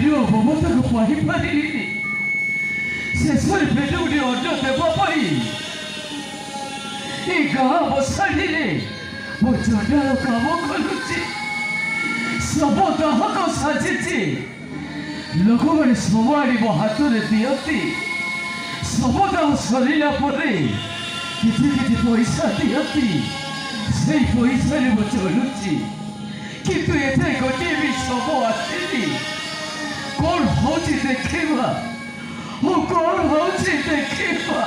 ପ୍ରିୟ ମମତାକୁ ପାଇପାରିଲିନି। ଶେଷରେ ପେଟ ଗୋଟେ ଅନ୍ନ ଦେବା ପାଇଁ ଏ ଗାଁ ବସାଣିରେ ମୋ ଚଣ୍ଡାଳ କାମ କରୁଛି। ଶବ ଦାହକ ସାଜିଛି। ଲୋକମାନେ ଶବ ଆଣି ମୋ ହାତରେ ଦିଅନ୍ତି। ଶବ ଦାହ ସରିଲା ପରେ କିଛି କିଛି ପଇସା ଦିଅନ୍ତି। ସେଇ ପଇସାରେ ମୁଁ ଚଳୁଛି। କିନ୍ତୁ ଏଥିରେ ଗୋଟିଏ ବି ଶବ ଆସିନି। କଣ ହଉଛି ଦେଖିବା। କଣ ହଉଛି ଦେଖିବା।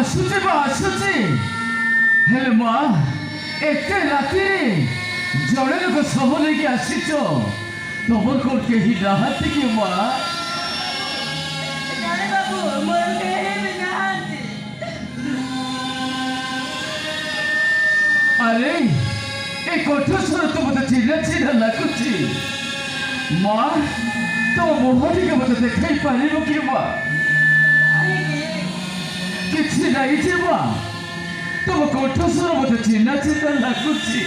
ଆସୁଛି ବା ଆସୁଛି। ହେଲେ ମା ଏତେ ରାତିରେ ଜଣେ ଲୋକ ଶବ ନେଇକି ଆସିଛ। ତମର କଣ କେହି ନାହାନ୍ତି କି ମା? ଆରେ ଏ କଣ୍ଠସ୍ୱର ତ ମତେ ଚିହ୍ନା ଚିହ୍ନା ଲାଗୁଛି। ମା ତମ ମୁହଁ ଟିକେ ମତେ ଦେଖାଇ ପାରିବ କି ମା? କିଛି ନାହିଁ ଯେ ମା, ତମ କଣ୍ଠସ୍ୱର ମତେ ଚିହ୍ନା ଚିହ୍ନା ଲାଗୁଛି।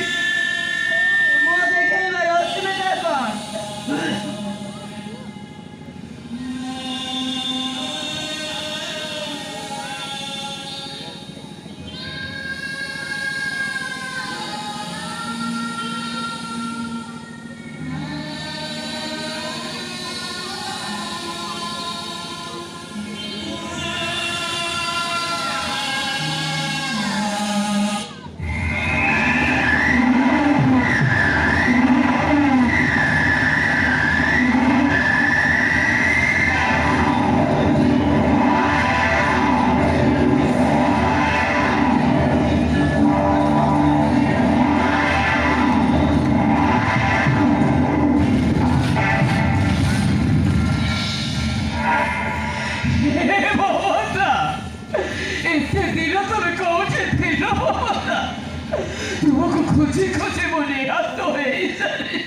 तुमको खुशी खुशी बोली हाथ तो है ही सारी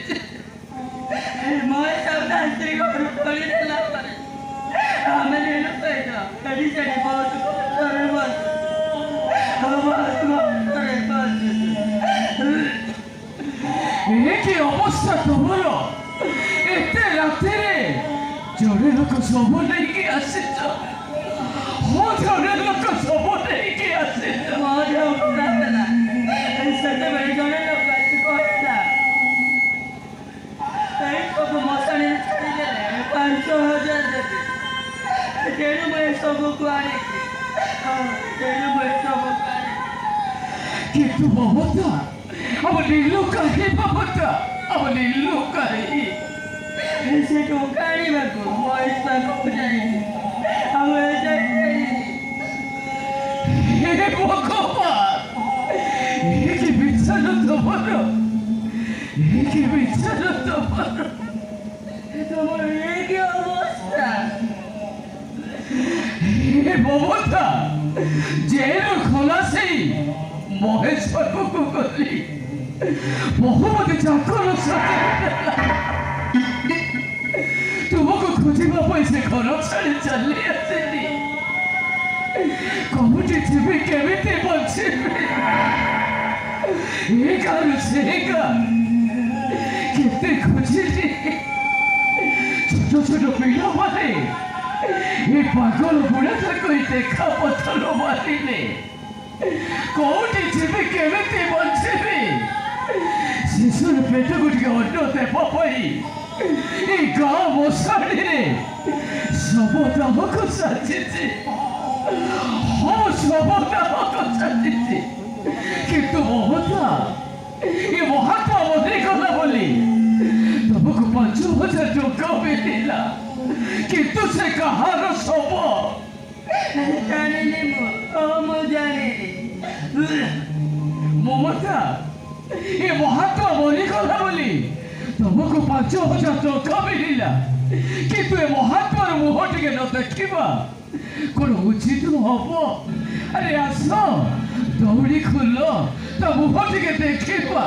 मोए सब दांतरी को रुपड़ी देला पर हमें ले लो पैसा कभी चढ़ी बहुत करे बस करे बस ये की अवस्था तुम्हारा इतने रात्रे जोड़े लोग सब नहीं की आसित हो जोड़े लोग सब नहीं की आसित मोए अपना पना सत्य बड़ी जोड़े लोग बात को होता कहीं को मसाने छड़ी दे 5,000 देते तेरे में सब को आने तेरे में सब को आने कि तू ममता अब नीलू का ही ममता अब नीलू का ही ऐसे तो गाड़ी में को मोए सब को जाए अब ऐसे ये भगवान ये की बिचारा तुम्हारा ये की बिचारा तुम्हारा तुम्हारे ये क्या अवस्था ये ममता जेल खोला से महेश्वर को गली बहुत चाकर तुमको खोजा पैसे घर छाड़ी चली आसली कमुटी जीवी केमिति बचिबी ये गाँव से केते खोजिली छोट छोट पिला माने ये पागल बुढ़ा कोई देखा पत्थर मारिले कौटी जीवी केमिति बचिबी शिशुर पेट गुटिके अन्न देवा पाई ये गाँ मशाणी सब दाहक साजिଛି हाँ सब दाहक साजिଛି କିନ୍ତୁ ମମତା ये महात्मा मरी गला बोली तुमको ଜାଣିଲା କିନ୍ତୁ ସେ କାହାର ଶବ ଜାଣିନି ମୁଁ ଜାଣିନି। ମମତା ଏ ମହାତ୍ମା ମରିଗଲା ବୋଲି ତମକୁ 5,000 ଟଙ୍କା ମିଳିଲା କିନ୍ତୁ ଏ ମହାତ୍ମାର ମୁହଁ ଟିକେ ନ ଦେଖିବା କଣ ଉଚିତ ହବ? ଆରେ ଆସ ଦୌଡ଼ି ଖୋଲ ତା ମୁହଁ ଟିକେ ଦେଖିବା।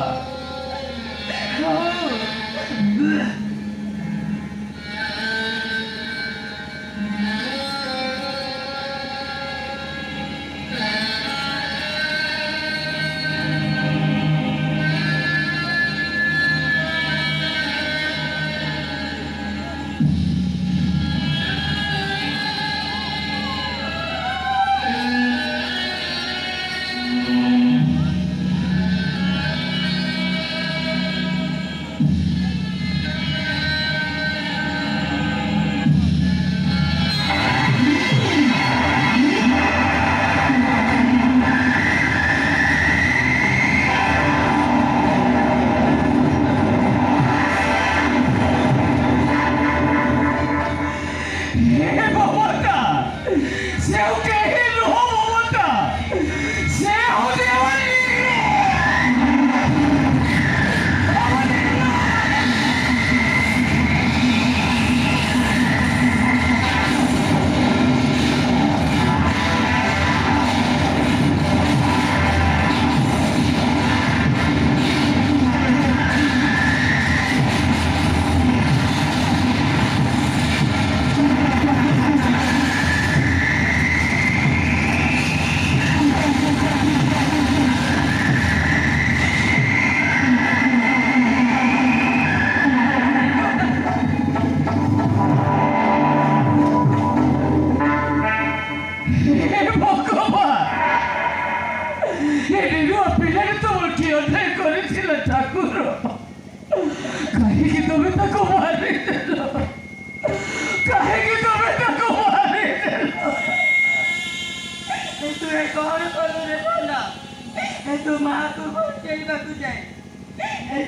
तू माँ को बचाइबाकू जाए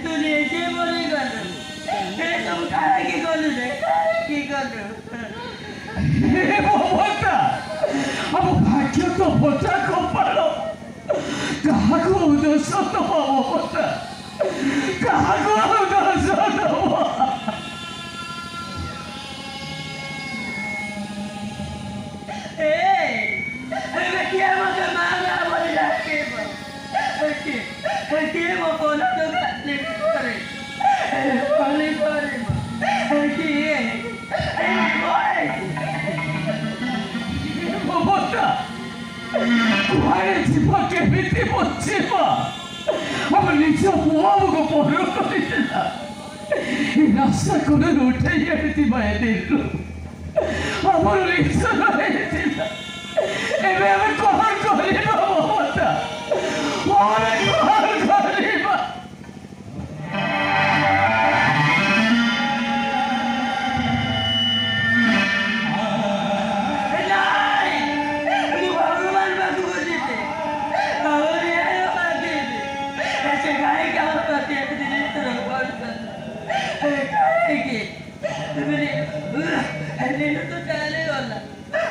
तू ନିଜେ ମରିଗଲୁ तुम काहे की गलु रे की गलु ମମତା ଆମ ଭାଗ୍ୟ ତ ଭୋଟା କପାଳ କାହାକୁ ଦୋଷ ଦବ ମମତା କାହାକୁ ଦୋଷ ଦବ किया मगर मारा बोली लाके कि वो कोना तो काटने करे पानी करे कि ये ममता କୁଆଡ଼େ ଯିବ କେମିତି ବଞ୍ଚିବ ଆମ ନିଜ ପୁଅ ଆମକୁ ପର କରିଥିଲା ଏ ରାସ୍ତା କୋଣରୁ ଉଠେଇ ଆଣିଥିବା ଏ ଦିନରୁ ଆମର ନିଜର ହେଇଥିଲା ଏବେ ଆମେ କଣ କରିବା ମମତା ଆମେ କଣ କରିବା तो चले गला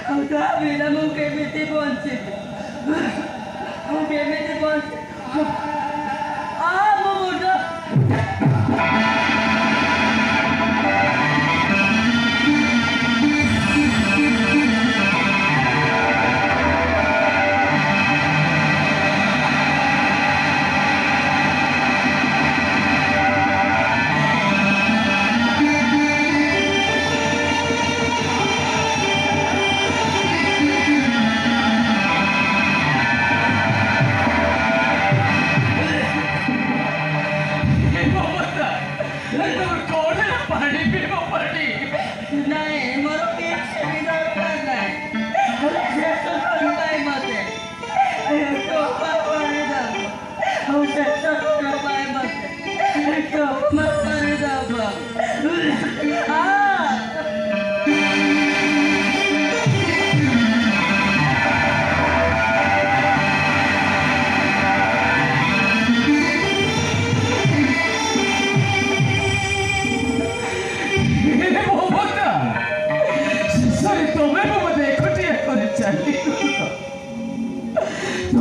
हम तो बिना मुके बेटे पहुंचे हम बेटे पहुंचे आ मोटा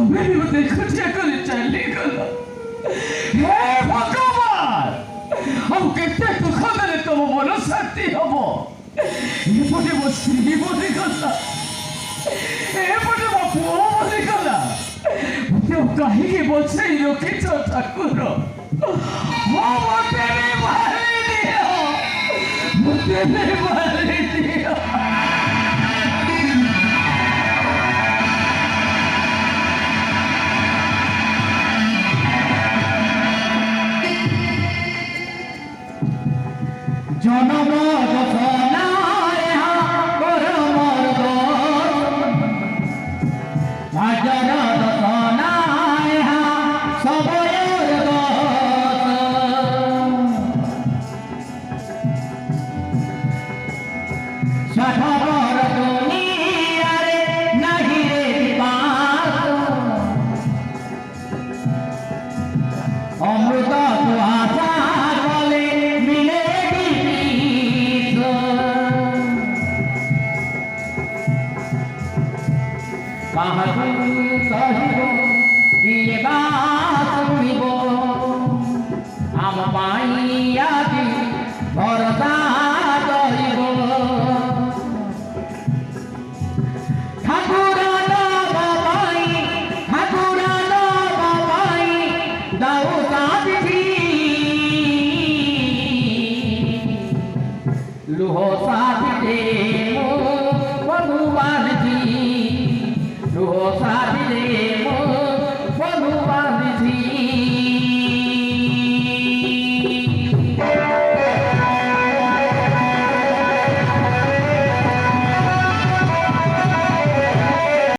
ତମେ ବି ମୋତେ ଏକୁଟିଆ କରି ଚାଲିଗଲ। ହେ ଭଗବାନ, ଆଉ କେତେ ଦୁଃଖ ଦେଲେ ତମ ମନ ଶାନ୍ତି ହବ? ଏପଟେ ମୋ ସ୍ତ୍ରୀ ମରିଗଲା, ଏପଟେ ମୋ ପୁଅ ମରିଗଲା, ମୋତେ କାହିଁକି ବଞ୍ଚେଇ ରଖିଛ ଠାକୁର? ମୋତେ ବି ମାରି ଦିଅ, ମୋତେ ବି ମାରି ଦିଅ।